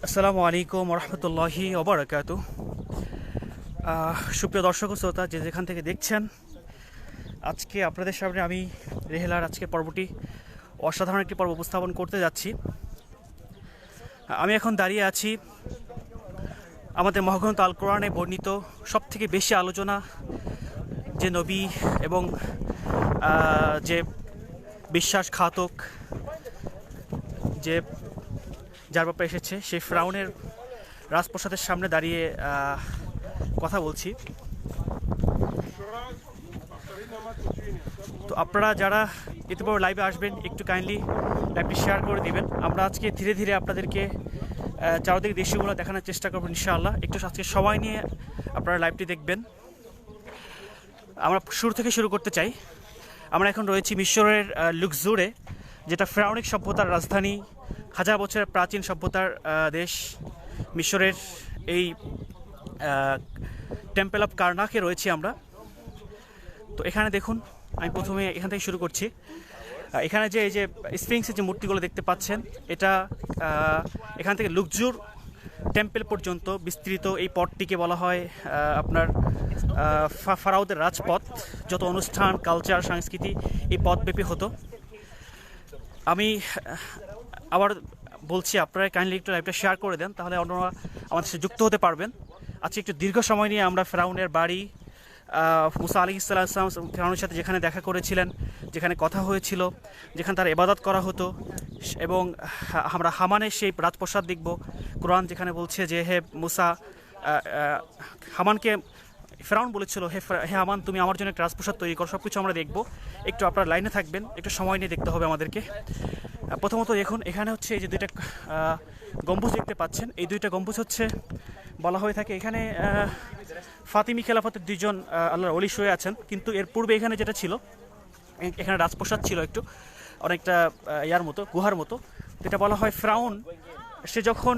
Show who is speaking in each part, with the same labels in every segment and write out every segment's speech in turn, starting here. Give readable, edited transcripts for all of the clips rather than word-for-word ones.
Speaker 1: আসসালামু আলাইকুম রহমতুল্লাহি ওবরাকাতু। সুপ্রিয় দর্শক ও শ্রোতা, যে যেখান থেকে দেখছেন, আজকে আপনাদের সামনে আমি রেহেলার আজকের পর্বটি অসাধারণ একটি পর্ব উপস্থাপন করতে যাচ্ছি। আমি এখন দাঁড়িয়ে আছি আমাদের মহাগ্রন্থ আল কোরআনে বর্ণিত সবথেকে বেশি আলোচনা যে নবী এবং যে বিশ্বাসঘাতক যে যার ব্যাপারে এসেছে সেই ফেরাউনের রাজপ্রাসাদের সামনে দাঁড়িয়ে কথা বলছি। তো আপনারা যারা ইতিপূর্বে লাইভে আসবেন একটু কাইন্ডলি লাইভটি শেয়ার করে দিবেন। আমরা আজকে ধীরে ধীরে আপনাদেরকে চারদিকে দৃশ্যগুলো দেখানোর চেষ্টা করবো ইনশাআল্লাহ। একটু আজকে সময় নিয়ে আপনারা লাইভটি দেখবেন। আমরা শুরু থেকে শুরু করতে চাই। আমরা এখন রয়েছি মিশরের লুক্সোরে, যেটা ফেরাউনিক সভ্যতার রাজধানী, হাজার বছরের প্রাচীন সভ্যতার দেশ মিশরের এই টেম্পল অফ কার্নাকে রয়েছি আমরা। তো এখানে দেখুন, আমি প্রথমে এখান থেকে শুরু করছি। এখানে যে এই যে স্ফিংসের যে মূর্তিগুলো দেখতে পাচ্ছেন, এটা এখান থেকে লুক্সোর টেম্পল পর্যন্ত বিস্তৃত এই পথটিকে বলা হয় আপনার ফারাওদের রাজপথ। যত অনুষ্ঠান, কালচার, সংস্কৃতি এই পথব্যাপী হতো। আমি আবার বলছি, আপনারা কাইন্ডলি একটু লাইভটা শেয়ার করে দেন, তাহলে অন্যরা আমাদের সাথে যুক্ত হতে পারবেন। আজকে একটু দীর্ঘ সময় নিয়ে আমরা ফেরাউনের বাড়ি, মুসা আলাইহিস সালাম ফেরাউনের সাথে যেখানে দেখা করেছিলেন, যেখানে কথা হয়েছিল, যেখানে তার ইবাদত করা হতো, এবং আমরা হামানের সেই রাজপ্রাসাদ দেখব। কোরআন যেখানে বলছে যে হে মুসা, হামানকে ফেরাউন বলেছিল হে হামান, তুমি আমার জন্য একটা রাজপ্রাসাদ তৈরি করো। সব কিছু আমরা দেখব। একটু আপনারা লাইনে থাকবেন, একটু সময় নিয়ে দেখতে হবে আমাদেরকে। প্রথমত দেখুন, এখানে হচ্ছে এই যে দুইটা গম্বুজ দেখতে পাচ্ছেন, এই দুইটা গম্বুজ হচ্ছে বলা হয়ে থাকে এখানে ফাতিমি খেলাফতের দুইজন আল্লাহর ওলি শুয়ে আছেন। কিন্তু এর পূর্বে এখানে যেটা ছিল, এখানে রাজপ্রাসাদ ছিল একটু অনেকটা ইয়ার মতো, গুহার মতো। যেটা বলা হয় ফেরাউন সে যখন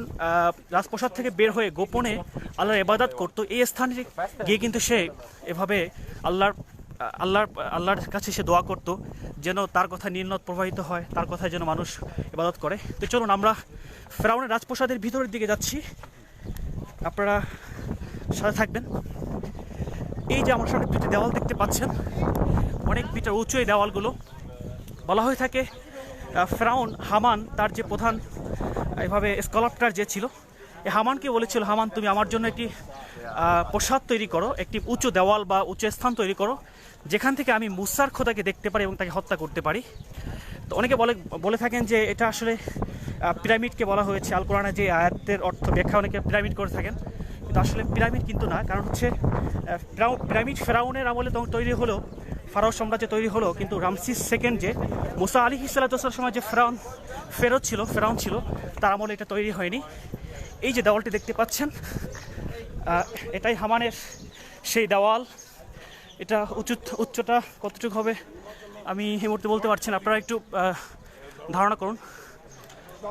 Speaker 1: রাজপ্রাসাদ থেকে বের হয়ে গোপনে আল্লাহর ইবাদত করতো, এই স্থানে গিয়ে কিন্তু সে এভাবে আল্লাহর কাছে সে দোয়া করতো যেন তার কথা নির্নত প্রবাহিত হয়, তার কথায় যেন মানুষ ইবাদত করে। তো চলুন আমরা ফেরাউনের রাজপ্রাসাদের ভিতরের দিকে যাচ্ছি, আপনারা সাথে থাকবেন। এই যে আমার সামনে দুটি দেওয়াল দেখতে পাচ্ছেন, অনেক মিটার উঁচু এই দেওয়ালগুলো। বলা হয়ে থাকে ফেরাউন হামান তার যে প্রধান এভাবে স্কলাপ্টার যে ছিল, এই হামানকে বলেছিল, হামান তুমি আমার জন্য একটি প্রসাদ তৈরি করো, একটি উঁচু দেওয়াল বা উঁচু স্থান তৈরি করো, যেখান থেকে আমি মুসার খোদাকে দেখতে পারি এবং তাকে হত্যা করতে পারি। তো অনেকে বলে থাকেন যে এটা আসলে পিরামিডকে বলা হয়েছে। আল কোরআনে যে আয়াতের অর্থ ব্যাখ্যা অনেকে পিরামিড করে থাকেন, কিন্তু আসলে পিরামিড কিন্তু না। কারণ হচ্ছে পিরামিড ফেরাউনের আমলে তৈরি হলো, ফারাও সাম্রাজ্য তৈরি হলো, কিন্তু রামসিস সেকেন্ড যে মুসা আলাইহিস সালামের সময় যে ফেরাউন ছিল, তার আমলে এটা তৈরি হয়নি। এই যে দেওয়ালটি দেখতে পাচ্ছেন, এটাই হামানের সেই দেওয়াল। এটা উচ্চতা কতটুকু হবে আমি এই মুহূর্তে বলতে পারছি না, আপনারা একটু ধারণা করুন।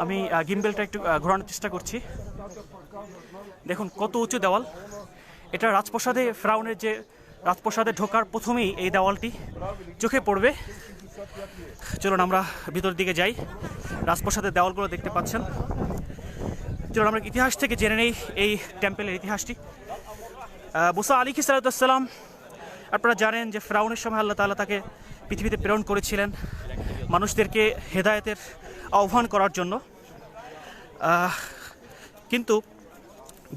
Speaker 1: আমি গিম্বেলটা একটু ঘোরানোর চেষ্টা করছি। দেখুন কত উঁচু দেওয়াল। এটা রাজপ্রাসাদে, ফেরাউনের যে রাজপ্রাসাদে ঢোকার প্রথমেই এই দেওয়ালটি চোখে পড়বে। চলুন আমরা ভিতরের দিকে যাই। রাজপ্রাসাদের দেওয়ালগুলো দেখতে পাচ্ছেন। চলুন আমরা ইতিহাস থেকে জেনে নেই এই টেম্পেলের ইতিহাসটি। মুসা আলাইহিস সালাম, আপনারা জানেন যে ফেরাউনের সময় আল্লাহ তাআলা তাকে পৃথিবীতে প্রেরণ করেছিলেন মানুষদেরকে হেদায়েতের আহ্বান করার জন্য। কিন্তু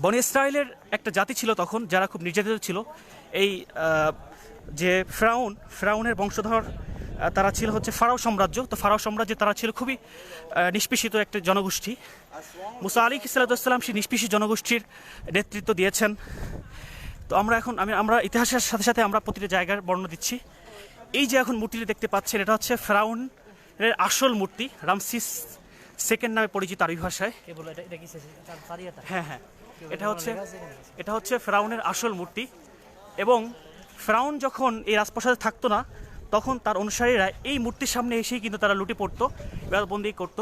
Speaker 1: বনি ইসরাইলের একটা জাতি ছিল তখন, যারা খুব নির্যাতিত ছিল। এই যে ফেরাউনের বংশধর, তারা ছিল হচ্ছে ফারাও সাম্রাজ্য। তো ফারাও সাম্রাজ্যে তারা ছিল খুবই নিষ্পেষিত একটা জনগোষ্ঠী। মুসা আলাইহিস সালাম সেই নিষ্পেষিত জনগোষ্ঠীর নেতৃত্ব দিয়েছেন। তো আমরা ইতিহাসের সাথে সাথে আমরা প্রতিটা জায়গার বর্ণনা দিচ্ছি। এই যে এখন মূর্তিটি দেখতে পাচ্ছেন, এটা হচ্ছে ফেরাউনের আসল মূর্তি, রামসিস সেকেন্ড নামে পরিচিত আরবি ভাষায়। হ্যাঁ, এটা হচ্ছে ফেরাউনের আসল মূর্তি। এবং ফেরাউন যখন এই রাজপ্রাসাদে থাকতো না, তখন তার অনুসারীরা এই মূর্তির সামনে এসেই কিন্তু তারা লুটে পড়তো, ইবাদতবন্দি করতো।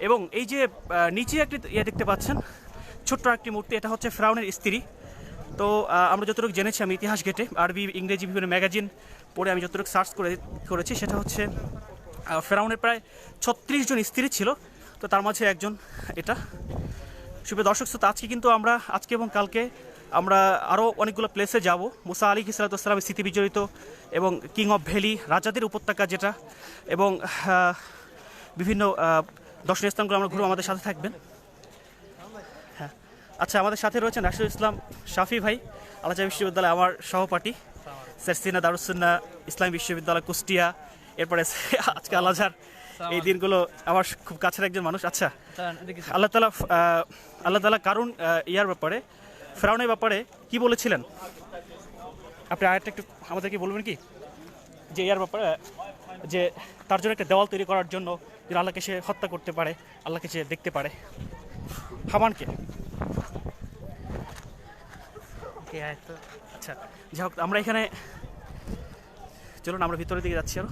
Speaker 1: এবং এই যে নিচে একটি দেখতে পাচ্ছেন, ছোট্ট একটি মূর্তি, এটা হচ্ছে ফেরাউনের স্ত্রী। তো আমরা যতটুকু জেনেছি, আমি ইতিহাস ঘেটে আরবি ইংরেজি বিভিন্ন ম্যাগাজিন পড়ে আমি যতটুকু সার্চ করেছি, সেটা হচ্ছে ফেরাউনের প্রায় 36 জন স্ত্রী ছিল। তো তার মাঝে একজন এটা শুভ দর্শক শ্রোতা, আজকে এবং কালকে আমরা আরও অনেকগুলো প্লেসে যাব। মুসা আলাইহিস সালামের স্মৃতি বিজড়িত এবং কিং অফ ভ্যালি, রাজাদের উপত্যকা যেটা, এবং বিভিন্ন দর্শনীয় স্থানগুলো আমরা ঘুরবো। আমাদের সাথে থাকবেন। হ্যাঁ, আচ্ছা, আমাদের সাথে রয়েছেন রাশিদুল ইসলাম শাফি ভাই, আল আজহার বিশ্ববিদ্যালয় আমার সহপাঠী, সারসিনা দারুসুন্নাহ ইসলামী বিশ্ববিদ্যালয় কুষ্টিয়া, এরপরে আজকে আল আজহার। এই দিনগুলো আমার খুব কাছের একজন মানুষ। আচ্ছা, আল্লাহ তাআলা কারুন ইয়ার ব্যাপারে, ফেরাউনের ব্যাপারে কি বলেছিলেন? আপনি আয়াতটা একটু আমাদেরকে বলবেন কি, যে ইয়ার ব্যাপারে, যে তার জন্য একটা দেওয়াল তৈরি করার জন্য, যে আল্লাহকে সে হত্যা করতে পারে, আল্লাহকে সে দেখতে পারে, হামানকে। আচ্ছা, যাই হোক, আমরা এখানে চলুন আমরা ভিতরের দিকে যাচ্ছি আরো।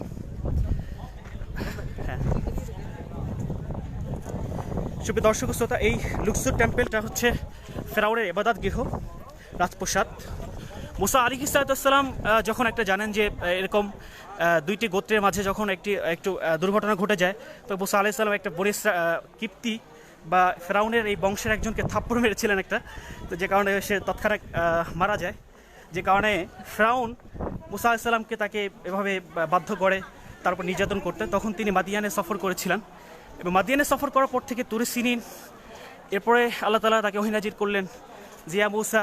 Speaker 1: হ্যাঁ, শুভ দর্শক শ্রোতা, এই লুক্সুর টেম্পেলটা হচ্ছে ফেরাউনের ইবাদত গৃহ, রাজপ্রসাদ। মুসা আলাইহিস সালাম যখন একটা জানেন যে এরকম দুইটি গোত্রের মাঝে যখন একটু দুর্ঘটনা ঘটে যায়, তো মুসা আলাইহিস সালাম একটা বনি কিপ্তি বা ফেরাউনের এই বংশের একজনকে থাপ্পড় মেরেছিলেন একটা, তো যে কারণে সে তৎক্ষণাৎ মারা যায়। যে কারণে ফেরাউন মুসা আলাইহিস সালামকে তাকে এভাবে বাধ্য করে তারপর নির্যাতন করতে। তখন তিনি মাদিয়ানে সফর করেছিলেন, এবং মাদিয়ানে সফর করার পর থেকে তুরে সিনিন, এরপরে আল্লাহ তাআলা তাকে ওহী নাজিল করলেন, জিয়া মুসা,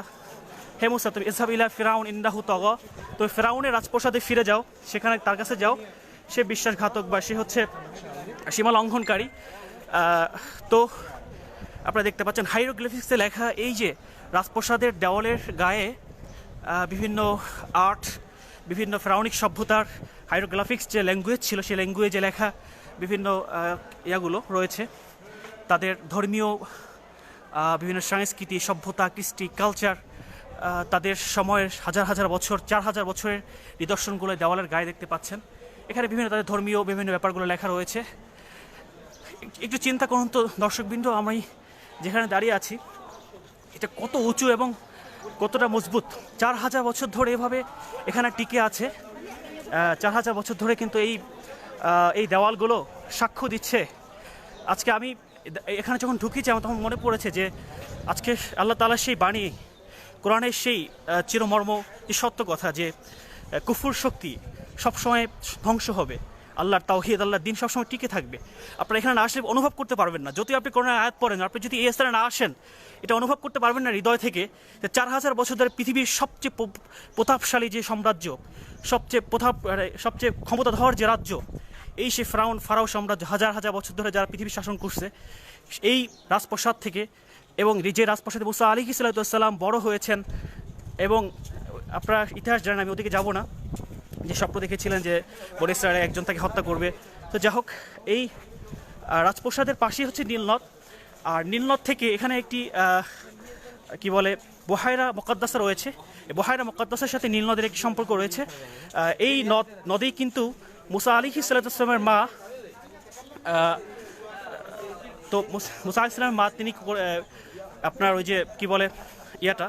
Speaker 1: হে মুসা, তুমি ইযহাব ইলা ফিরাউন ইন্নাহু তাগা, তো ফেরাউনের রাজপ্রাসাদে ফিরে যাও, সেখানে তার কাছে যাও, সে বিশ্বাসঘাতক বা সে হচ্ছে সীমা লঙ্ঘনকারী। তো আপনারা দেখতে পাচ্ছেন হাইরোগ্লিফিক্সে লেখা এই যে রাজপ্রাসাদের দেওয়ালের গায়ে বিভিন্ন আর্ট, বিভিন্ন ফেরাউনিক সভ্যতার হাইরোগ্রাফিক্স যে ল্যাঙ্গুয়েজ ছিল, সেই ল্যাঙ্গুয়েজে লেখা বিভিন্ন ইয়াগুলো রয়েছে, তাদের ধর্মীয় বিভিন্ন সংস্কৃতি, সভ্যতা, কৃষ্টি, কালচার, তাদের সময়ের হাজার হাজার বছর, 4000 বছরের নিদর্শনগুলো দেওয়ালের গায়ে দেখতে পাচ্ছেন। এখানে বিভিন্ন তাদের ধর্মীয় বিভিন্ন ব্যাপারগুলো লেখা রয়েছে। একটু চিন্তা করুন তো দর্শকবৃন্দ, আমি যেখানে দাঁড়িয়ে আছি এটা কত উঁচু এবং কতটা মজবুত। 4000 বছর ধরে এভাবে এখানে টিকে আছে। 4000 বছর ধরে কিন্তু এই দেওয়ালগুলো সাক্ষ্য দিচ্ছে। আজকে আমি এখানে যখন ঢুকেছি আমার তখন মনে পড়েছে যে আজকে আল্লাহ তাআলার সেই বাণী, কোরআনের সেই চিরমর্ম যে সত্য কথা, যে কুফুর শক্তি সবসময় ধ্বংস হবে, আল্লাহর তাওহীদ, আল্লাহর দিন সবসময় টিকে থাকবে। আপনারা এখানে না আসলে অনুভব করতে পারবেন না। যদি আপনি কোরআনের আয়াত পড়েন, আপনি যদি এই স্থানে না আসেন, এটা অনুভব করতে পারবেন না হৃদয় থেকে যে 4000 বছর ধরে পৃথিবীর সবচেয়ে প্রতাপশালী যে সাম্রাজ্য, সবচেয়ে ক্ষমতাধর যে রাজ্য, এই সে ফারাও সাম্রাজ্য, হাজার হাজার বছর ধরে যারা পৃথিবী শাসন করছে, এই রাজপ্রাসাদ থেকে, এবং যে রাজপ্রাসাদে মুসা আলাইহিস সালাম বড় হয়েছেন। এবং আপনারা ইতিহাস জানেন, আমি ওদিকে যাব না, যে স্বপ্ন দেখেছিলেন যে বনী ইসরায়েলের একজন তাকে হত্যা করবে। তো যাই হোক, এই রাজপ্রাসাদের পাশেই হচ্ছে নীলনদ, আর নীলনদ থেকে এখানে একটি কি বলে বহায়রা মুকাদ্দাসা রয়েছে। এই বহায়রা মুকাদ্দাসার সাথে নীলনদের একটি সম্পর্ক রয়েছে। এই নদেই কিন্তু মুসা আলাইহিস সালামের মা, তো মুসা আলাইহিস সালামের মা তিনি আপনার ওই যে কি বলে ইয়াটা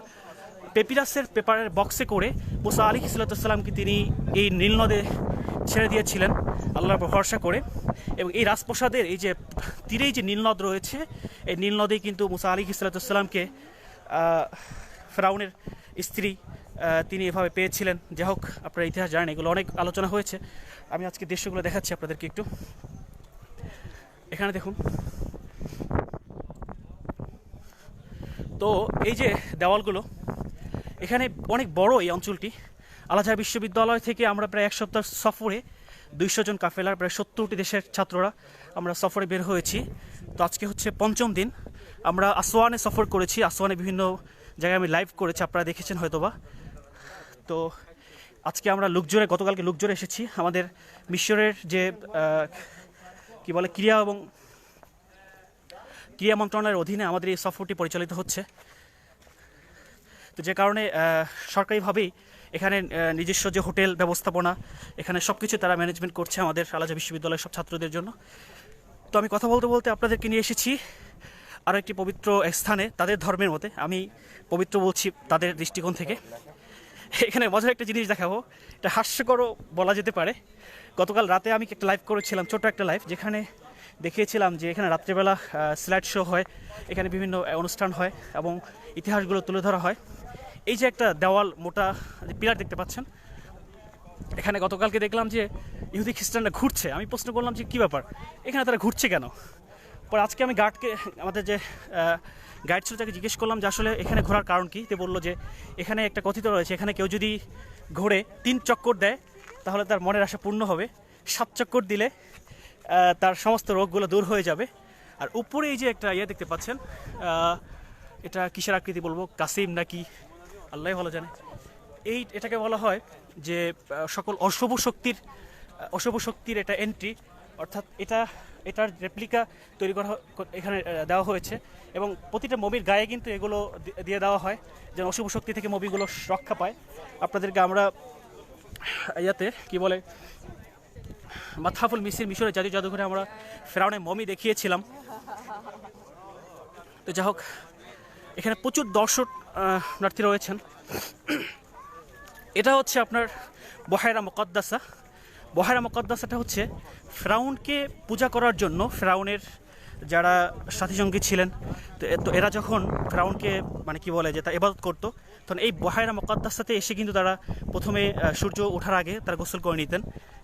Speaker 1: পেপিরাসের পেপারের বক্সে করে মুসা আলাইহিস সালামকে তিনি এই নীলনদে ছেড়ে দিয়েছিলেন আল্লাহর উপর ভরসা করে। এবং এই রাজপ্রাসাদের এই যে তীরেই যে নীলনদ রয়েছে, এই নীলনদেই কিন্তু মুসা আলাইহিস সালামকে ফেরাউনের স্ত্রী তিনি এভাবে পেয়েছিলেন। যাই হোক, আপনারা ইতিহাস জানেন, এগুলো অনেক আলোচনা হয়েছে। আমি আজকে দৃশ্যগুলো দেখাচ্ছি আপনাদেরকে একটু। এখানে দেখুন, তো এই যে দেওয়ালগুলো, এখানে অনেক বড় এই অঞ্চলটি। আল আজহার বিশ্ববিদ্যালয় থেকে আমরা প্রায় 1 সপ্তাহ সফরে 200 জন কাফেলার প্রায় 70টি দেশের ছাত্ররা আমরা সফরে বের হয়েছি। তো আজকে হচ্ছে 5ম দিন। আমরা আসওয়ানে সফর করেছি, আসওয়ানে বিভিন্ন জায়গায় আমি লাইভ করেছি, আপনারা দেখেছেন হয়তোবা। তো আজকে আমরা গতকালকে লুকজোরে এসেছি। আমাদের মিশরের যে কি বলে ক্রীড়া মন্ত্রণালয়ের অধীনে আমাদের এই সফরটি পরিচালিত হচ্ছে। তো যে কারণে সরকারিভাবেই এখানে নিজস্ব যে হোটেল ব্যবস্থাপনা, এখানে সব কিছু তারা ম্যানেজমেন্ট করছে আমাদের আল আজহার বিশ্ববিদ্যালয়ের সব ছাত্রদের জন্য। তো আমি কথা বলতে বলতে আপনাদেরকে নিয়ে এসেছি আরও একটি পবিত্র স্থানে, তাদের ধর্মের মতে। আমি পবিত্র বলছি তাদের দৃষ্টিকোণ থেকে। এখানে মজার একটা জিনিস দেখাবো, এটা হাস্যকরও বলা যেতে পারে। গতকাল রাতে আমি একটা লাইভ করেছিলাম, ছোট একটা লাইভ, যেখানে দেখিয়েছিলাম যে এখানে রাত্রেবেলা স্লাইড শো হয়, এখানে বিভিন্ন অনুষ্ঠান হয় এবং ইতিহাসগুলো তুলে ধরা হয়। এই যে একটা দেওয়াল মোটা পিলার দেখতে পাচ্ছেন, এখানে গতকালকে দেখলাম যে ইহুদি খ্রিস্টানরা ঘুরছে। আমি প্রশ্ন করলাম যে কী ব্যাপার, এখানে তারা ঘুরছে কেন? পরে আজকে আমি গার্ডকে, আমাদের যে গাইড ছিল তাকে জিজ্ঞেস করলাম যে আসলে এখানে ঘোরার কারণ কী। তে বললো যে এখানে একটা কথিত রয়েছে, এখানে কেউ যদি ঘোরে 3 চক্কর দেয় তাহলে তার মনের আশা পূর্ণ হবে, 7 চক্কর দিলে তার সমস্ত রোগগুলো দূর হয়ে যাবে। আর উপরে এই যে একটা ইয়ে দেখতে পাচ্ছেন, এটা কিসের আকৃতি বলবো, কাসিম নাকি আল্লাহ ভালো জানে। এটাকে বলা হয় যে সকল অশুভ শক্তির এটা এন্ট্রি, অর্থাৎ এটার রেপ্লিকা তৈরি করা এখানে দেওয়া হয়েছে এবং প্রতিটা মমির গায়ে কিন্তু এগুলো দিয়ে দেওয়া হয় যেন অশুভ শক্তি থেকে মমিগুলো রক্ষা পায়। আপনাদেরকে আমরা ইয়াতে কি বলে মাতহাফুল মিশরের জাতীয় জাদুঘরে আমরা ফেরাউনের মমি দেখিয়েছিলাম। তো যাই হোক, এখানে প্রচুর দর্শনার্থী রয়েছেন। এটা হচ্ছে আপনার বহায়রা মুকদ্দাসা। বহায়রা মুকদ্দাসাটা হচ্ছে ফেরাউনকে পূজা করার জন্য ফেরাউনের যারা সাথীসঙ্গী ছিলেন, তো এরা যখন ফেরাউনকে মানে কি বলে যে তা ইবাদত করতো, তখন এই বহায়রা মুকদ্দাসাতে এসে কিন্তু তারা প্রথমে সূর্য ওঠার আগে তারা গোসল করে নিতেন,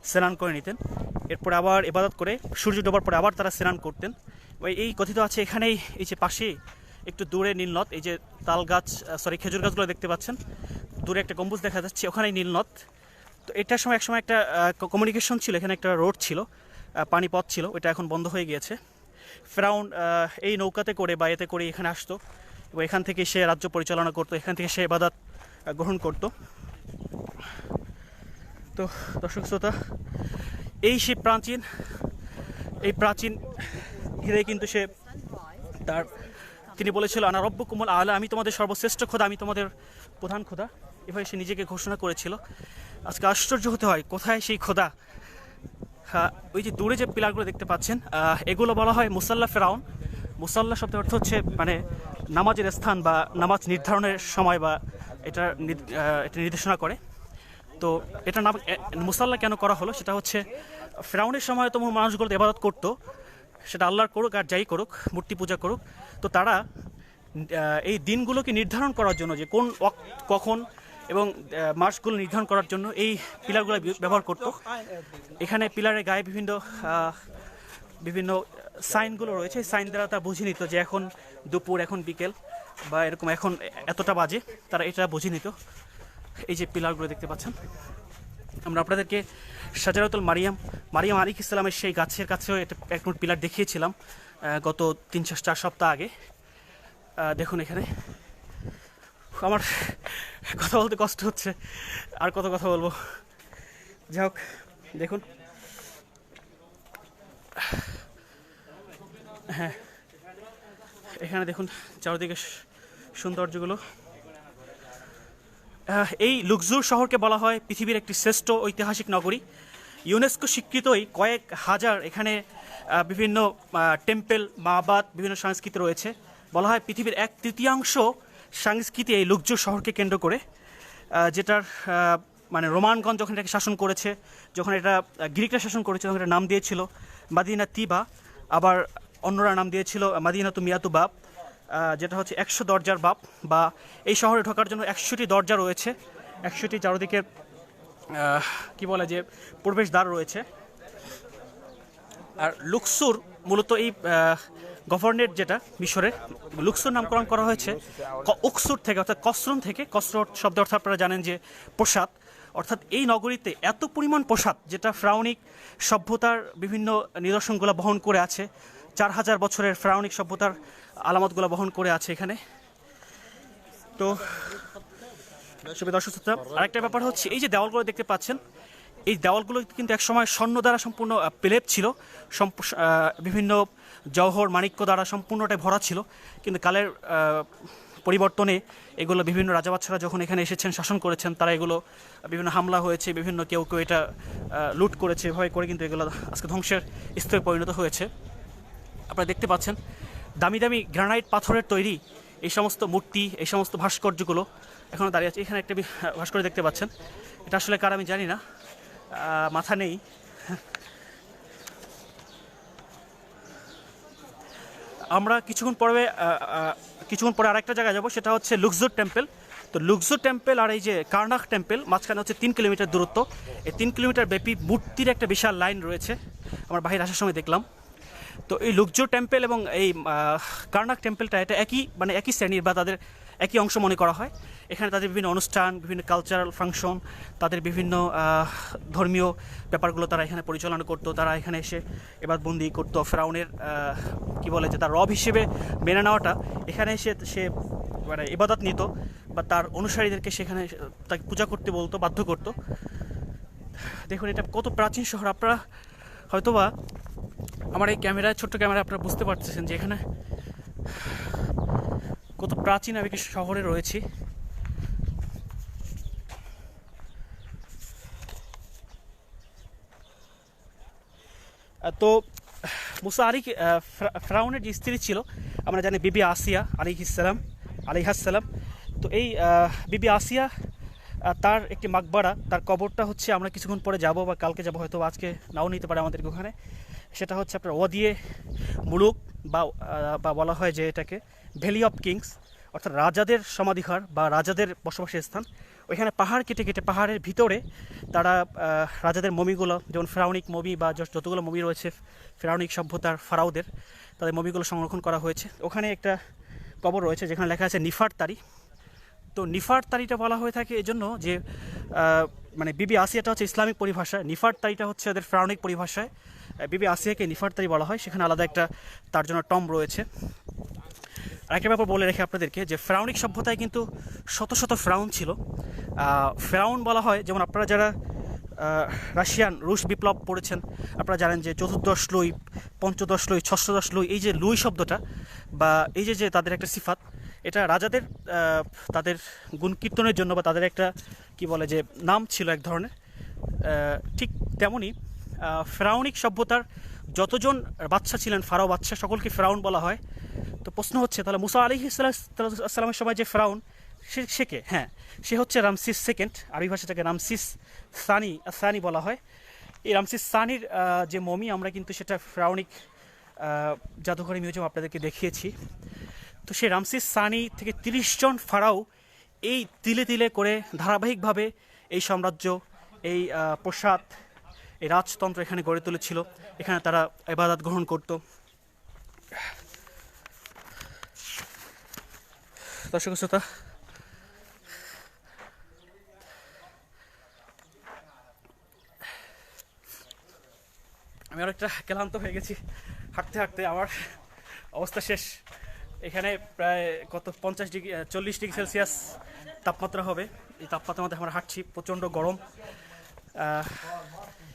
Speaker 1: স্নান করে নিতেন, এরপরে আবার ইবাদত করে সূর্য ডোবার পরে আবার তারা স্নান করতেন। এই কথিত আছে এখানেই এই যে পাশে একটু দূরে নীলনদ, এই যে তাল গাছ খেজুর গাছগুলো দেখতে পাচ্ছেন, দূরে একটা গম্বুজ দেখা যাচ্ছে, ওখানেই নীলনদ। তো এটার সময় একসময় একটা কমিউনিকেশন ছিল, এখানে একটা রোড ছিল, পানিপথ ছিল, ওইটা এখন বন্ধ হয়ে গিয়েছে। ফেরাউন এই নৌকাতে করে বা এতে করে এখানে আসতো এবং এখান থেকে সে রাজ্য পরিচালনা করতো, এখান থেকে সে ইবাদত গ্রহণ করত। তো দর্শক শ্রোতা, সেই প্রাচীন ঘিরে কিন্তু সে তিনি বলেছিল আনা রব্বুকুমুল আলা, আমি তোমাদের সর্বশ্রেষ্ঠ খোদা, আমি তোমাদের প্রধান খোদা, এভাবে সে নিজেকে ঘোষণা করেছিল। আজকে আশ্চর্য হতে হয় কোথায় সেই খোদা। ওই যে দূরে যে পিলারগুলো দেখতে পাচ্ছেন, এগুলো বলা হয় মুসাল্লা ফেরাউন। মুসাল্লা শব্দের অর্থ হচ্ছে মানে নামাজের স্থান বা নামাজ নির্ধারণের সময়, বা এটা নির্দেশনা করে। তো এটা নাম মুসাল্লা কেন করা হলো, সেটা হচ্ছে ফেরাউনের সময় তো মানুষগুলো ইবাদত করতো, সেটা আল্লাহর করুক আর যাই করুক, মূর্তি পূজা করুক, তো তারা এই দিনগুলোকে নির্ধারণ করার জন্য যে কোন কখন এবং মাসগুলো নির্ধারণ করার জন্য এই পিলারগুলো ব্যবহার করত। এখানে পিলারের গায়ে বিভিন্ন সাইনগুলো রয়েছে, সাইন দ্বারা তারা বুঝে নিত যে এখন দুপুর, এখন বিকেল, বা এরকম এখন এতটা বাজে, তারা এটা বুঝে নিত। এই যে পিলারগুলো দেখতে পাচ্ছেন, আমরা আপনাদেরকে শাজারাতুল মারিয়াম আলাইহিস সালামের সেই গাছের কাছেও একটা পিলার দেখিয়েছিলাম গত 3-4 সপ্তাহ আগে। দেখুন এখানে, আমার কথা বলতে কষ্ট হচ্ছে, আর কত কথা বলবো। যাই হোক, দেখুন, হ্যাঁ এখানে দেখুন চারদিকে সৌন্দর্যগুলো। এই লুক্সুর শহরকে বলা হয় পৃথিবীর একটি শ্রেষ্ঠ ঐতিহাসিক নগরী। ইউনেস্কো স্বীকৃতই কয়েক হাজার এখানে বিভিন্ন টেম্পেল, মাবাদ, বিভিন্ন সংস্কৃতি রয়েছে। বলা হয় পৃথিবীর 1/3 সংস্কৃতি এই লুক্সুর শহরকে কেন্দ্র করে, যেটার মানে রোমানগণ যখন এটাকে শাসন করেছে, যখন এটা গ্রিকরা শাসন করেছে, তখন এটা নাম দিয়েছিল মাদিনা তিবা, আবার অন্যরা নাম দিয়েছিল মাদিনাতু মিয়াতু বাব, যেটা হচ্ছে 100 দরজার বাপ, বা এই শহরে ঢোকার জন্য 100টি দরজা রয়েছে, 100টি চারদিকে কি বলে যে প্রবেশদ্বার রয়েছে। আর লুক্সুর মূলত এই গভর্নরেট যেটা মিশরের, লুক্সুর নামকরণ করা হয়েছে উকসুর থেকে, অর্থাৎ কসরুন থেকে। কসর শব্দ অর্থ আপনারা জানেন যে প্রসাদ, অর্থাৎ এই নগরীতে এত পরিমাণ প্রসাদ, যেটা ফ্রাউনিক সভ্যতার বিভিন্ন নিদর্শনগুলো বহন করে আছে, 4000 বছরের ফ্রাউনিক সভ্যতার আলামতগুলো বহন করে আছে এখানে। তো দর্শক শ্রোতা, আরেকটা ব্যাপার হচ্ছে এই যে দেওয়ালগুলো দেখতে পাচ্ছেন, এই দেওয়ালগুলো কিন্তু একসময় স্বর্ণ দ্বারা সম্পূর্ণ পেলেপ ছিল, বিভিন্ন জওহর মাণিক্য দ্বারা সম্পূর্ণটাই ভরা ছিল, কিন্তু কালের পরিবর্তনে এগুলো বিভিন্ন রাজা বাদশারা যখন এখানে এসেছেন, শাসন করেছেন, তারা এগুলো বিভিন্ন হামলা হয়েছে, বিভিন্ন কেউ এটা লুট করেছে, এভাবে করে কিন্তু এগুলো আজকে ধ্বংসের স্থলে পরিণত হয়েছে। আপনারা দেখতে পাচ্ছেন দামি দামি গ্রানাইট পাথরের তৈরি এই সমস্ত মূর্তি, এই সমস্ত ভাস্কর্যগুলো এখনও দাঁড়িয়ে আছে। এখানে একটা ভাস্কর্য দেখতে পাচ্ছেন, এটা আসলে কার আমি জানি না, মাথা নেই। আমরা কিছুক্ষণ পরে আরেকটা জায়গায় যাব, সেটা হচ্ছে লুক্সোর টেম্পল। তো লুক্সোর টেম্পল আর এই যে কার্নাক টেম্পল মাঝখানে হচ্ছে 3 কিলোমিটার দূরত্ব। এই 3 কিলোমিটার ব্যাপী মূর্তির একটা বিশাল লাইন রয়েছে, আমার বাহির আসার সময় দেখলাম। তো এই লুক্সোর টেম্পল এবং এই কার্নাক টেম্পলটা এটা একই শ্রেণীর বা তাদের একই অংশ মনে করা হয়। এখানে তাদের বিভিন্ন অনুষ্ঠান, বিভিন্ন কালচারাল ফাংশন, তাদের বিভিন্ন ধর্মীয় ব্যাপারগুলো তারা এখানে পরিচালনা করতো। তারা এখানে এসে এবাদবন্দি করতো। ফেরাউনের কি বলে যে তার রব হিসেবে মেনে নেওয়াটা, এখানে এসে সে মানে ইবাদত নিত বা তার অনুসারীদেরকে সেখানে তাকে পূজা করতে বলতো, বাধ্য করতো। দেখুন এটা কত প্রাচীন শহর। আপনারা হয়তোবা আমার এই ছোট্ট ক্যামেরায় আপনারা বুঝতে পারতেছেন যে এখানে কত প্রাচীন আমি একটি শহরে রয়েছি। তো মুসা ফেরাউনের যে স্ত্রী ছিল আমরা জানি বিবি আসিয়া আলাইহিসসালাম। তো এই বিবি আসিয়া তার একটি মাকবারা, তার কবরটা হচ্ছে আমরা কিছুক্ষণ পরে যাব বা কালকে যাব, হয়তো আজকে নাও নিতে পারে আমাদেরকে ওখানে। সেটা হচ্ছে আপনার ওয়াদিয়ে মুলুক বা বলা হয় যে এটাকে ভ্যালি অফ কিংস, অর্থাৎ রাজাদের সমাধিঘর বা রাজাদের বসবাসের স্থান। ওইখানে পাহাড় কেটে কেটে পাহাড়ের ভিতরে তারা রাজাদের মমিগুলো, যেমন ফেরাউনিক মমি বা যতগুলো মমি রয়েছে ফেরাউনিক সভ্যতার ফারাওদের, তাদের মমিগুলো সংরক্ষণ করা হয়েছে। ওখানে একটা কবর রয়েছে যেখানে লেখা আছে নিফারতারি। তো নিফারতারিটা বলা হয়ে থাকে এজন্য যে মানে বিবি আসিয়াটা হচ্ছে ইসলামিক পরিভাষা, নিফারতারিটা হচ্ছে ওদের ফেরাউনিক পরিভাষায় বিবি আসিয়াকে নিফারতারি বলা হয়। সেখানে আলাদা একটা তার জন্য টম রয়েছে। আরেকটা ব্যাপার বলে রেখে আপনাদেরকে যে ফেরাউনিক সভ্যতায় কিন্তু শত শত ফেরাউন ছিল। ফেরাউন বলা হয়, যেমন আপনারা যারা রুশ বিপ্লব পড়েছেন আপনারা জানেন যে চতুর্দশ লুই, পঞ্চদশ লুই, ষষ্ঠদশ লুই, এই যে লুই শব্দটা বা এই যে তাদের একটা সিফাত, এটা রাজাদের তাদের গুণ কীর্তনের জন্য বা তাদের একটা কি বলে যে নাম ছিল এক ধরনের। ঠিক তেমনই ফেরাউনিক সভ্যতার যতজন বাদশা ছিলেন, ফারাও বাদশা, সকলকে ফেরাউন বলা হয়। তো প্রশ্ন হচ্ছে তাহলে মুসা আলাইহিসসালামের সময় যে ফেরাউন সে কে? হ্যাঁ, সে হচ্ছে রামসিস সেকেন্ড, আরবি ভাষাটাকে রামসিস সানি বলা হয়। এই রামসিস সানির যে মমি আমরা কিন্তু সেটা ফেরাউনিক জাদুঘরি মিউজিয়াম আপনাদেরকে দেখিয়েছি। তো সেই রামসিস সানি থেকে 30 জন ফারাও এই তিলে তিলে করে ধারাবাহিকভাবে এই সাম্রাজ্য, এই প্রসাদ, এই রাজতন্ত্র এখানে গড়ে তুলেছিল। এখানে তারা ইবাদত গ্রহণ করত। দর্শক শ্রোতা, আমি অনেকটা ক্লান্ত হয়ে গেছি হাঁটতে হাঁটতে, আমার অবস্থা শেষ। এখানে প্রায় 40 ডিগ্রি সেলসিয়াস তাপমাত্রা হবে। এই তাপমাত্রার মধ্যে আমরা হাঁটছি, প্রচণ্ড গরম।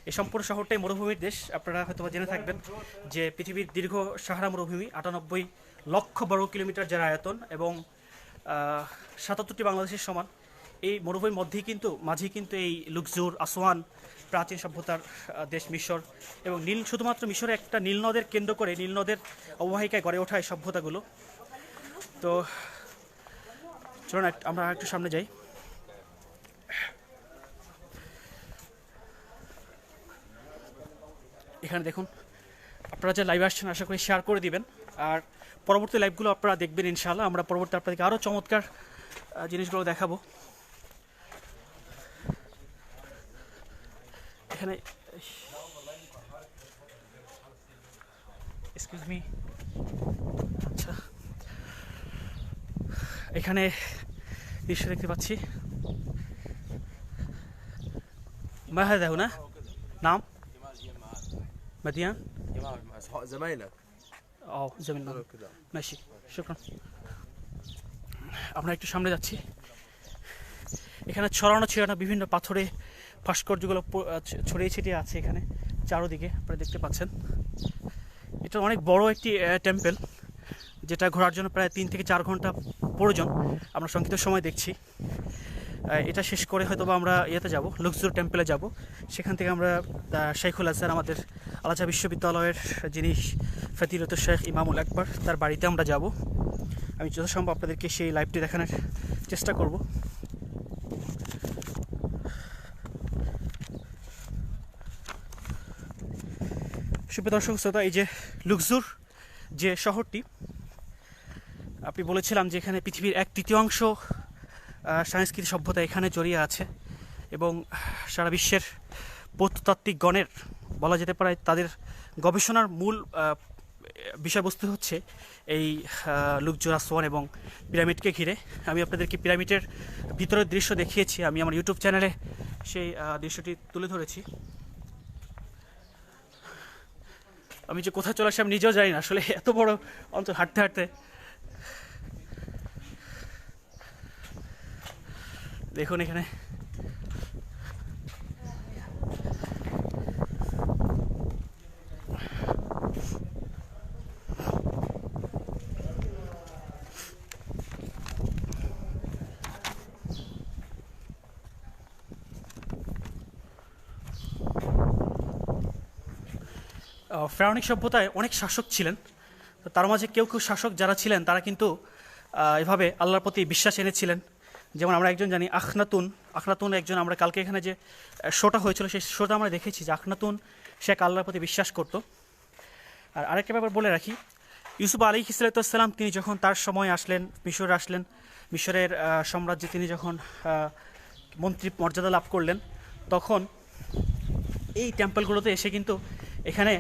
Speaker 1: এই সম্পূর্ণ শহরটাই মরুভূমির দেশ। আপনারা হয়তো জেনে থাকবেন যে পৃথিবীর দীর্ঘ সাহারা মরুভূমি 98 লক্ষ বর্গ কিলোমিটার যার আয়তন এবং 77টি বাংলাদেশের সমান। এই মরুভূমির মাঝেই কিন্তু এই লুক্সোর, আসওয়ান, প্রাচীন সভ্যতার দেশ মিশর, এবং শুধুমাত্র মিশরে একটা নীল নদের কেন্দ্র করে নীল নদের অববাহিকায় গড়ে ওঠা এই সভ্যতাগুলো। তো চলুন আমরা একটু সামনে যাই। এখানে দেখুন, আপনারা যে লাইভ আসছেন আশা করি শেয়ার করে দিবেন, আর পরবর্তী লাইভগুলো আপনারা দেখবেন ইনশাআল্লাহ। আমরা পরবর্তী আপনাদেরকে আরও চমৎকার জিনিসগুলো দেখাবো। এখানে এক্সকিউজ মি, আচ্ছা, এখানে দৃশ্য দেখতে পাচ্ছি। মাহাদা না নাম مديان
Speaker 2: زمايلك
Speaker 1: زميلنا ماشي شكرا। আমরা একটু সামনে যাচ্ছি। এখানে ছড়ানো বিভিন্ন পাথরে ভাস্কর্যগুলো ছড়িয়ে ছিটিয়ে আছে এখানে চারোদিকে, আপনারা দেখতে পাচ্ছেন। এটা অনেক বড় একটি টেম্পল, যেটা ঘোরার জন্য প্রায় 3 থেকে 4 ঘন্টা প্রয়োজন। আমরা সংক্ষিপ্ত সময় দেখছি। এটা শেষ করে হয়তো আমরা যাব, লুক্সোর টেম্পলে যাব। সেখান থেকে আমরা শেখুল আজহার, আমাদের আল-আজহার বিশ্ববিদ্যালয়ের যিনি ফতিরত শেখ ইমামুল আকবর, তার বাড়িতে আমরা যাব। আমি যথাসম্ভব আপনাদেরকে সেই লাইভটি দেখানোর চেষ্টা করব। সুপ্রিয় দর্শক শ্রোতা, এই যে লুক্সোর যে শহরটি আপনি বলেছিলাম যে এখানে পৃথিবীর 1/3 সংস্কৃতি সভ্যতা এখানে জড়িয়ে আছে এবং সারা বিশ্বের প্রত্নতাত্ত্বিকগণের বলা যেতে পারে তাদের গবেষণার মূল বিষয়বস্তু হচ্ছে এই লুকজোর আসওয়ান এবং পিরামিডকে ঘিরে। আমি আপনাদেরকে পিরামিডের ভিতরের দৃশ্য দেখিয়েছি, আমি আমার ইউটিউব চ্যানেলে সেই দৃশ্যটি তুলে ধরেছি। আমি যে কোথায় চলে আসি আমি নিজেও জানি না, আসলে এত বড় অঞ্চল হাঁটতে হাঁটতে। দেখুন এখানে ফেরাউনিক সভ্যতায় অনেক শাসক ছিলেন। তো তার মাঝে কেউ কেউ শাসক যারা ছিলেন তারা কিন্তু এভাবে আল্লাহর প্রতি বিশ্বাস এনেছিলেন। যেমন আমরা একজন জানি আখনাতুন একজন, আমরা কালকে এখানে যে শোটা হয়েছিল সেই শোটা আমরা দেখেছি যে আখনাতুন সে এক আল্লাহর প্রতি বিশ্বাস করত। আর আরেকটা ব্যাপার বলে রাখি, ইউসুফ আলাইহিসসালাম তিনি যখন তার সময় আসলেন, মিশরের সাম্রাজ্যে তিনি যখন মন্ত্রী মর্যাদা লাভ করলেন, তখন এই টেম্পলগুলোতে এসে কিন্তু এখানে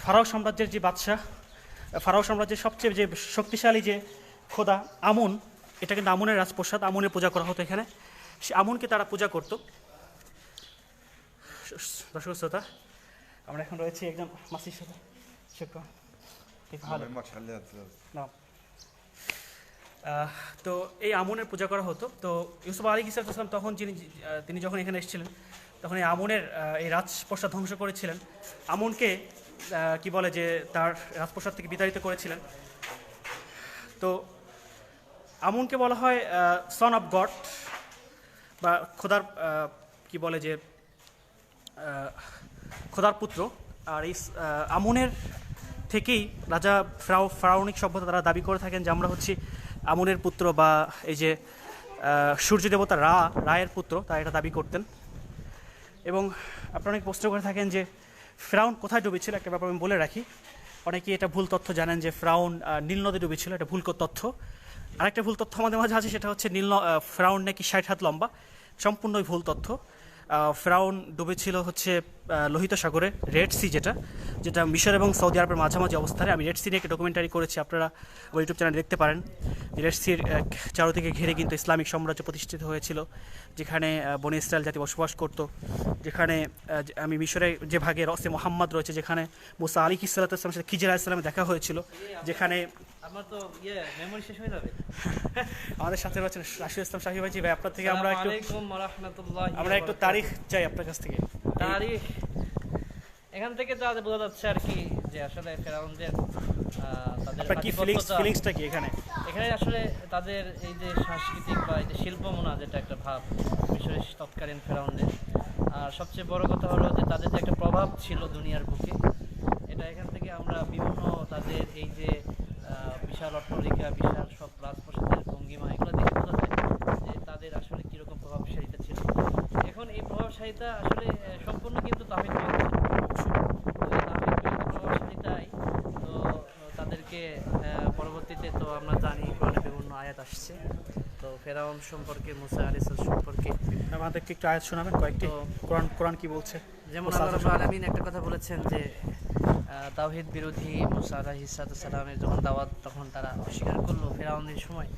Speaker 1: ফারাও সাম্রাজ্যের যে বাদশাহ, ফারাও সাম্রাজ্যের সবচেয়ে যে শক্তিশালী যে খোদা আমুন, এটা কিন্তু আমুনের রাজপ্রসাদ, আমুনের পূজা করা হতো এখানে, সে আমুনকে তারা পূজা করত। দর্শক শ্রোতা, আমরা এখন রয়েছি একজন মাসির সাথে। ভালো না। তো এই আমুনের পূজা করা হতো। তো ইউসুফ আলাইহিসসালাম তখন তিনি যখন এখানে এসেছিলেন তখন এই আমুনের এই রাজপ্রসাদ ধ্বংস করেছিলেন, আমুনকে কি বলে যে তার রাজপ্রসাদ থেকে বিতাড়িত করেছিলেন। তো আমুনকে বলা হয় সন অফ গড বা খোদার কি বলে যে খোদার পুত্র। আর এই আমুনের থেকেই রাজা ফেরাউনিক সভ্যতা তারা দাবি করে থাকেন যে আমরা হচ্ছি আমুনের পুত্র, বা এই যে সূর্য দেবতা রায়ের পুত্র, তারা এটা দাবি করতেন। এবং আপনারা অনেক প্রশ্ন করে থাকেন যে ফেরাউন কোথায় ডুবেছিল। একটা ব্যাপার আমি বলে রাখি, অনেকেই এটা ভুল তথ্য জানেন যে ফেরাউন নীল নদে ডুবেছিল, এটা ভুল তথ্য। আরেকটা ভুল তথ্য আমাদের মাঝে আছে, সেটা হচ্ছে ফেরাউন নাকি 60 হাত লম্বা, সম্পূর্ণই ভুল তথ্য। ফেরাউন ডুবেছিল হচ্ছে লোহিত সাগরে, রেড সি, যেটা মিশর এবং সৌদি আরবের মাঝামাঝি অবস্থানে। আমি রেড সি নিয়ে একটা ডকুমেন্টারি করেছি, আপনারা আমার ইউটিউব চ্যানেলে দেখতে পারেন। রেড সির চারদিকে ঘিরে কিন্তু ইসলামিক সাম্রাজ্য প্রতিষ্ঠিত হয়েছিল, যেখানে বনি ইসরায়েল জাতি বসবাস করত। যেখানে আমি মিশরে যে ভাগে রসে মোহাম্মদ রয়েছে, যেখানে মুসা আলাইহিসসালামের সাথে খিজির আলাইহিস সালামের দেখা হয়েছিল, যেখানে আমাদের সাথে রয়েছেন রাশিদুল ইসলাম শাহী ভাই। ভাই আপনার থেকে আমরা একটু তারিখ চাই আপনার কাছ থেকে।
Speaker 3: তারিখ এখান থেকে তো বোঝা যাচ্ছে আর কি যে আসলে ফেরাউনদের তাদের
Speaker 1: কি ফিলিংসটা কি এখানে
Speaker 3: আসলে তাদের এই যে সাংস্কৃতিক বা এই যে শিল্পমনা, যেটা একটা ভাব মিশরের তৎকালীন ফেরাউনদের। আর সবচেয়ে বড় কথা হলো যে তাদের যে একটা প্রভাব ছিল দুনিয়ার বুকে, এটা এখান থেকে আমরা বিভিন্ন তাদের এই যে বিশাল অট্টালিকা, বিশাল সব রাজপ্রাসাদের ভঙ্গিমা, এগুলো দেখে বোঝা যায় যে তাদের আসলে কীরকম প্রভাবশালীতা ছিল। এখন এই প্রভাবশালীতা আসলে সম্পূর্ণ কিন্তু তাওহীদ প্রভাবশালীতাই তো তাদেরকে পরবর্তীতে তো আমরা জানি কোরআনে বিভিন্ন আয়াত আসছে। তো ফেরাউন সম্পর্কে, মুসা আলাইহিস সালাম সম্পর্কে
Speaker 1: আমাদেরকে একটু আয়াত শোনাবেন কয়েকটি, কোরআন কি বলছে?
Speaker 3: যেমন আল্লাহ রাব্বুল আলামিন একটা কথা বলেছেন যে তাওহীদ বিরোধী মুসা আলাইহিস সালামের যখন দাওয়াত, তখন তারা অস্বীকার করলো ফেরাউনের সময়,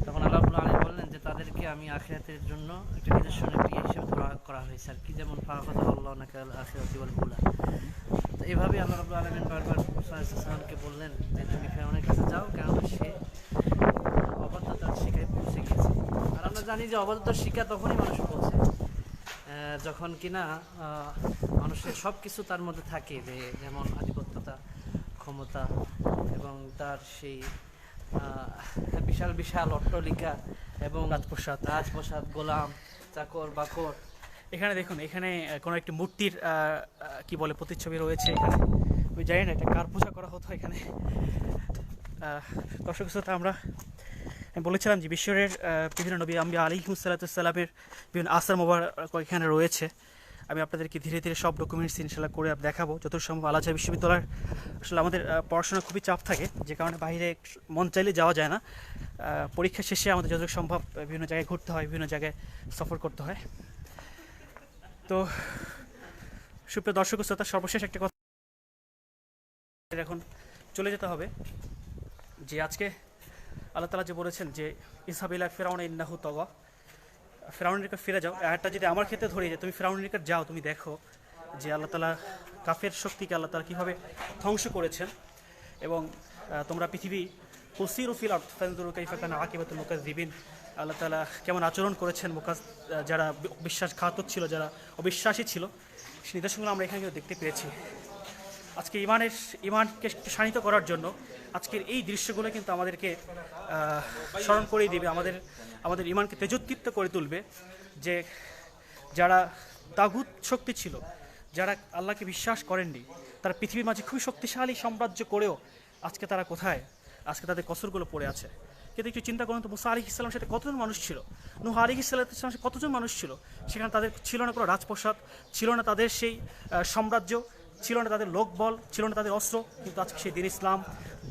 Speaker 3: তখন আল্লাহ রাব্বুল আলামিন বললেন যে তাদেরকে আমি আখিরাতের জন্য একটা নিদর্শন হিসেবে ধরা করা হয়েছে আর কি। যেমন ফারাকাতাল্লাহু নাকাল আখিরাতি ওয়াল উলা। তো এইভাবে আল্লাহ রাব্বুল আলামিন বারবার মুসা আলাইহিস সালামকে বললেন যে তুমি ফেরাউনের কাছে যাও, কেননা সে অবাধ্যতার শিকায় পৌঁছে গেছে। আর আমরা জানি যে অবাধ্যতার শিকার তখনই মানুষ পৌঁছে যখন কিনা মানুষের সব কিছু তার মধ্যে থাকে, যে যেমন আধিপত্যতা, ক্ষমতা এবং তার সেই বিশাল বিশাল অট্টালিকা এবং রাজপ্রসাদ, গোলাম, চাকর বাকর।
Speaker 1: এখানে দেখুন, এখানে কোনো একটি মূর্তির কি বলে প্রতিচ্ছবি রয়েছে। এখানে আমি জানি না এটা কার পূজা করা হতো এখানে। দর্শক শ্রোতা, আমি বলেছিলাম যে বিশ্বের বিভিন্ন নবী আম্বিয়া আলাইহিমুস সালামের বিভিন্ন আসার মোবারক এখানে রয়েছে। আমি আপনাদেরকে ধীরে ধীরে সব ডকুমেন্টস ইনশাল্লাহ করে দেখাবো যত সম্ভব। আল আজহার বিশ্ববিদ্যালয়ের আসলে আমাদের পড়াশোনা খুবই চাপ থাকে, যে কারণে বাইরে মন চাইলে যাওয়া যায় না। পরীক্ষা শেষে আমাদের যত সম্ভব বিভিন্ন জায়গায় ঘুরতে হয়, বিভিন্ন জায়গায় সফর করতে হয়। তো সুপ্রিয় দর্শক ও শ্রোতা, সর্বশেষ একটা কথা, এখন চলে যেতে হবে। যে আজকে আল্লাহ তাআলা যে বলেছেন যে ইসহাবিলা ফিরাউন ইন্নাহু তাগা, ফিরাউনের নিকট ফিরে যাও। একটা যদি আমার ক্ষেত্রে ধরি যে তুমি ফিরাউনের নিকট যাও, তুমি দেখো যে আল্লাহ তাআলা কাফের শক্তিকে আল্লাহ তাআলা কীভাবে ধ্বংস করেছেন, এবং তোমরা পৃথিবী কুসিরু ফিল আরদ ফানজুরু কাইফা কানা আকিবাতুল মুকাজ্জিবিন, আল্লাহ তাআলা কেমন আচরণ করেছেন যারা বিশ্বাসঘাতক ছিল, যারা অবিশ্বাসী ছিল, সেই নিদর্শনগুলো আমরা এখানে কিন্তু দেখতে পেয়েছি। আজকে ইমানকে শানিত করার জন্য আজকের এই দৃশ্যগুলো কিন্তু আমাদেরকে স্মরণ করিয়ে দিবে, আমাদের ইমানকে তেজোদ্দীপ্ত করে তুলবে, যে যারা তাগুত শক্তি ছিল, যারা আল্লাহকে বিশ্বাস করেননি, তারা পৃথিবীর মাঝে খুবই শক্তিশালী সাম্রাজ্য করেও আজকে তারা কোথায়, আজকে তাদের কসরগুলো পড়ে আছে। কিন্তু একটু চিন্তা করুন তো, মুসা আলাইহিস সালামের সাথে কতজন মানুষ ছিল, নূহ আলাইহিস সালামের সাথে কতজন মানুষ ছিল, সেখানে তাদের ছিল না কোনো রাজপ্রাসাদ, ছিল না তাদের সেই সাম্রাজ্য, ছিল না তাদের লোকবল, ছিল না তাদের অস্ত্র, কিন্তু আজকে সেই দিন ইসলাম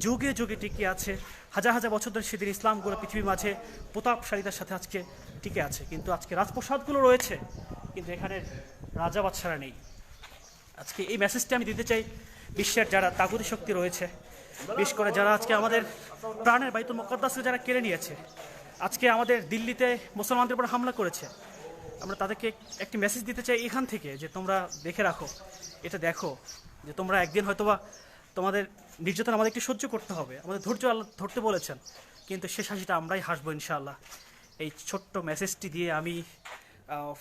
Speaker 1: যুগে যুগে টিকে আছে। হাজার হাজার বছর ধরে সেদিন ইসলামগুলো পৃথিবীর মাঝে প্রতাপশালীতার সাথে আজকে টিকে আছে। কিন্তু আজকে রাজপ্রাসাদগুলো রয়েছে, কিন্তু এখানে রাজা বাদশারা নেই। আজকে এই মেসেজটা আমি দিতে চাই বিশ্বের যারা তাগুতি শক্তি রয়েছে, বিশেষ করে যারা আজকে আমাদের প্রাণের বাইতুল মুকাদ্দাসকে যারা কেড়ে নিয়েছে, আজকে আমাদের দিল্লিতে মুসলমানদের উপর হামলা করেছে, আমরা তাদেরকে একটি মেসেজ দিতে চাই এখান থেকে, যে তোমরা দেখে রাখো, এটা দেখো যে তোমরা একদিন হয়তোবা তোমাদের নির্যাতন আমাদের একটু সহ্য করতে হবে, আমাদের ধৈর্য আল্লাহ ধরতে বলেছেন, কিন্তু শেষ হাসিটা আমরাই হাসবো ইনশাআল্লাহ। এই ছোট্ট মেসেজটি দিয়ে আমি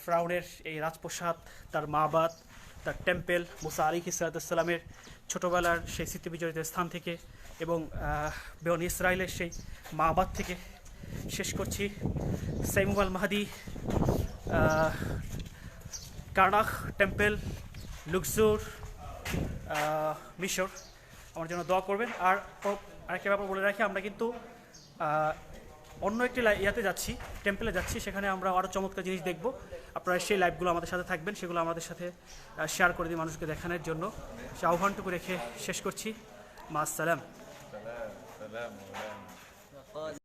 Speaker 1: ফিরআউনের এই রাজপ্রাসাদ, তার মাবাদ, তার টেম্পেল, মুসা আলাইহিস সালামের ছোটোবেলার সেই স্মৃতি বিজড়িত স্থান থেকে, এবং বনী ইসরাইলের সেই মাবাদ থেকে শেষ করছি। সাইমুম আল মাহদি, কার্নাক টেম্পেল, লুক্সোর, মিশর, আমার জন্য দোয়া করবেন। আর আরেকটা ব্যাপার বলে রাখি, আমরা কিন্তু অন্য একটি ইয়াতে যাচ্ছি, টেম্পেলে যাচ্ছি, সেখানে আমরা আরও চমৎকার জিনিস দেখব। আপনারা সেই লাইভগুলো আমাদের সাথে থাকবেন, সেগুলো আমাদের সাথে শেয়ার করে দিই মানুষকে দেখানোর জন্য। সে আহ্বানটুকু রেখে শেষ করছি। মা আসসালাম।